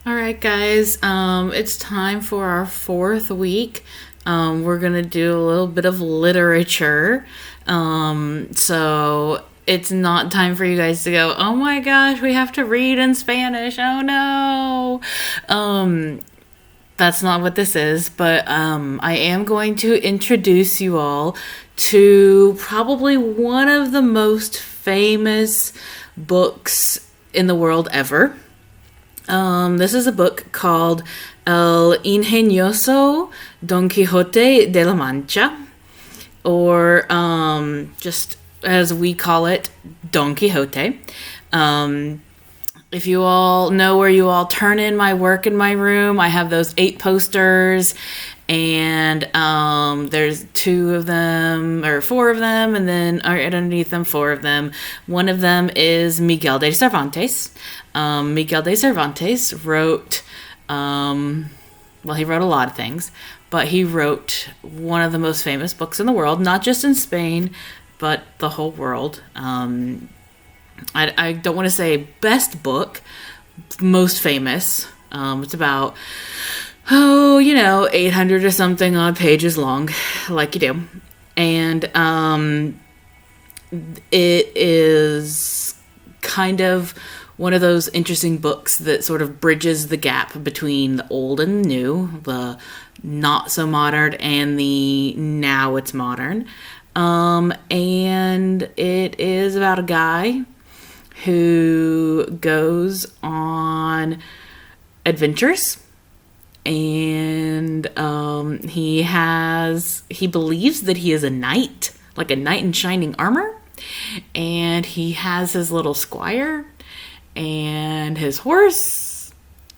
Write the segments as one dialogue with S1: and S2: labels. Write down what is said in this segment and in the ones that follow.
S1: All right, guys. It's time for our fourth week. We're gonna do a little bit of literature. So it's not time for you guys to go, oh my gosh, we have to read in Spanish. Oh no. That's not what this is, but I am going to introduce you all to probably one of the most famous books in the world ever. This is a book called El Ingenioso Don Quixote de la Mancha, or just as we call it, Don Quixote. If you all know where you all turn in my work in my room, I have those 8 posters, and there's 2 of them, or 4 of them, and then underneath them 4 of them. One of them is Miguel de Cervantes. Miguel de Cervantes wrote, he wrote a lot of things, but he wrote one of the most famous books in the world, not just in Spain, but the whole world. I don't want to say best book, most famous. It's about, 800 or something odd pages long, like you do. And it is kind of one of those interesting books that sort of bridges the gap between the old and new, the not so modern and the now it's modern. And it is about a guy who goes on adventures, and he believes that he is a knight, like a knight in shining armor, and he has his little squire and his horse,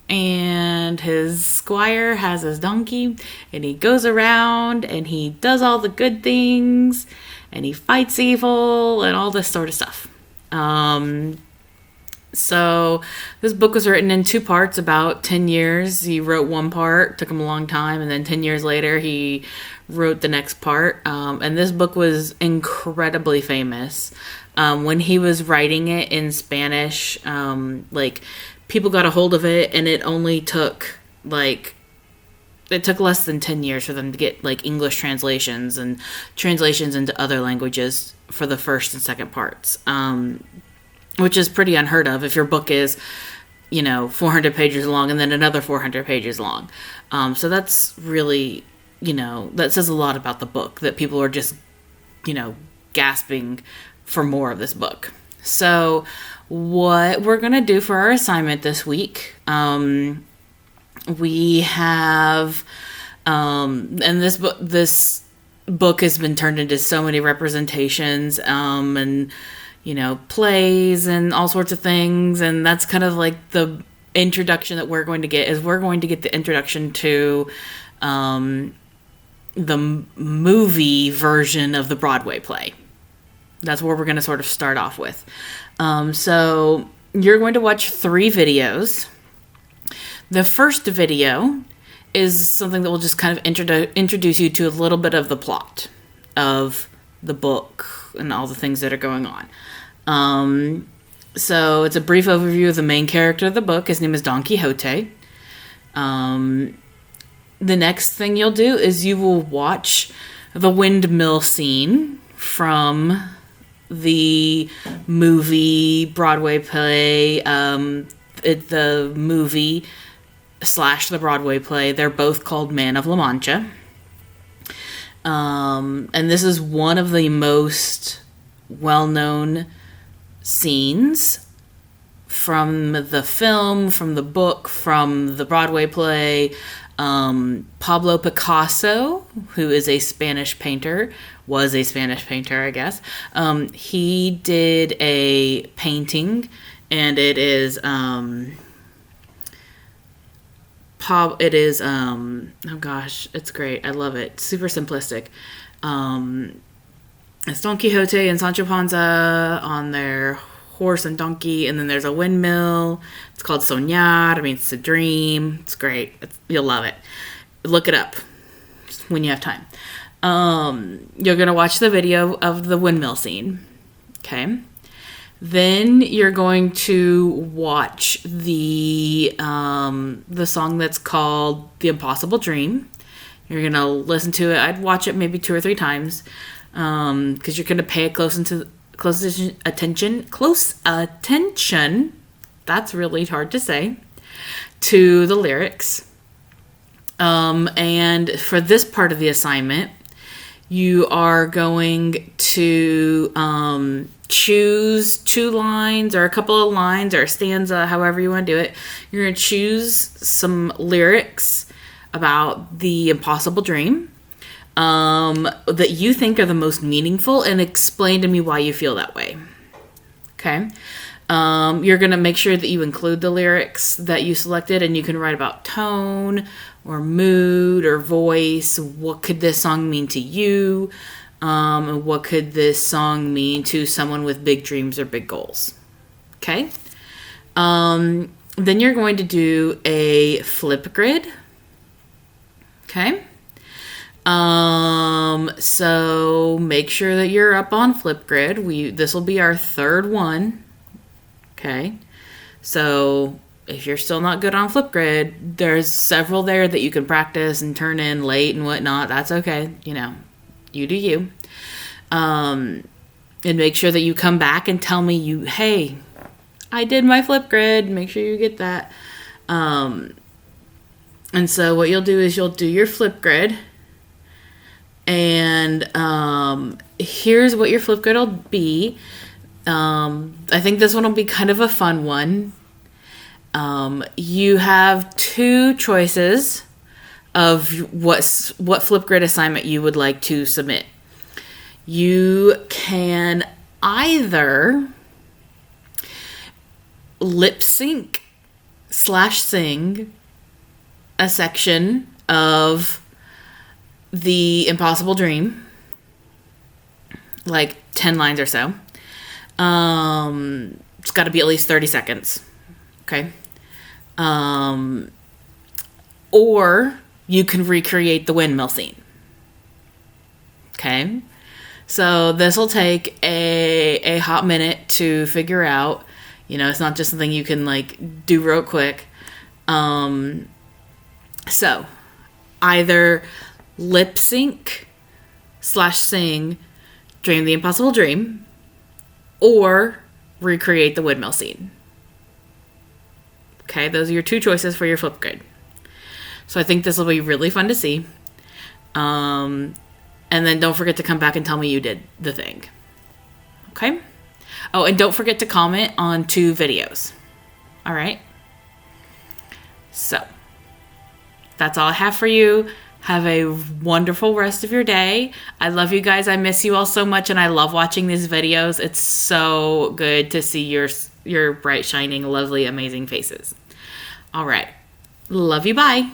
S1: and his squire has his donkey, and he goes around and he does all the good things, and he fights evil and all this sort of stuff. So this book was written in 2 parts, about 10 years. He wrote one part, took him a long time, and then 10 years later he wrote the next part. And this book was incredibly famous. When he was writing it in Spanish, people got a hold of it, and it only took less than 10 years for them to get English translations and translations into other languages for the first and second parts, which is pretty unheard of if your book is 400 pages long and then another 400 pages long. So that's really, that says a lot about the book, that people are just gasping for more of this book. So what we're gonna do for our assignment this week, we have and this book has been turned into so many representations, and plays and all sorts of things, and that's kind of like the introduction that we're going to get. Is we're going to get the introduction to the movie version of the Broadway play. That's where we're going to sort of start off with. So you're going to watch 3 videos. The first video is something that will just kind of introduce you to a little bit of the plot of the book and all the things that are going on. So it's a brief overview of the main character of the book. His name is Don Quixote. The next thing you'll do is you will watch the windmill scene from the movie Broadway play, the movie / the Broadway play. They're both called Man of La Mancha. And this is one of the most well-known scenes from the film, from the book, from the Broadway play. Pablo Picasso, who is a Spanish painter, I guess. He did a painting, and it is, it's great. I love it. Super simplistic. It's Don Quixote and Sancho Panza on their horse and donkey, and then there's a windmill. It's called Soñar. It means to dream. It's great. You'll love it. Look it up when you have time. You're going to watch the video of the windmill scene. Okay. Then you're going to watch the song that's called "The Impossible Dream." You're gonna listen to it. I'd watch it maybe 2 or 3 times, because you're gonna pay close attention. That's really hard to say. To the lyrics. And for this part of the assignment, you are going to choose 2 lines or a couple of lines or a stanza, however you want to do it. You're going to choose some lyrics about the impossible dream that you think are the most meaningful, and explain to me why you feel that way. Okay? You're going to make sure that you include the lyrics that you selected, and you can write about tone or mood or voice. What could this song mean to you? And what could this song mean to someone with big dreams or big goals? Okay. Then you're going to do a flip grid. Okay. So make sure that you're up on Flipgrid. This will be our 3rd one. Okay. So if you're still not good on Flipgrid, there's several there that you can practice and turn in late and whatnot. That's okay. You do you. And make sure that you come back and tell me hey, I did my Flipgrid. Make sure you get that. And so what you'll do is you'll do your Flipgrid. And here's what your Flipgrid will be. I think this one will be kind of a fun one. You have 2 choices of what Flipgrid assignment you would like to submit. You can either lip sync / sing a section of The Impossible Dream, like 10 lines or so. It's got to be at least 30 seconds. Okay. Or you can recreate the windmill scene. Okay. So this will take a hot minute to figure out. It's not just something you can do real quick. So either lip sync / sing Dream the Impossible Dream, or recreate the windmill scene. Okay, those are your 2 choices for your Flipgrid. So I think this will be really fun to see. And then don't forget to come back and tell me you did the thing. Okay? Oh, and don't forget to comment on 2 videos. All right? So that's all I have for you. Have a wonderful rest of your day. I love you guys. I miss you all so much, and I love watching these videos. It's so good to see your bright, shining, lovely, amazing faces. All right. Love you. Bye.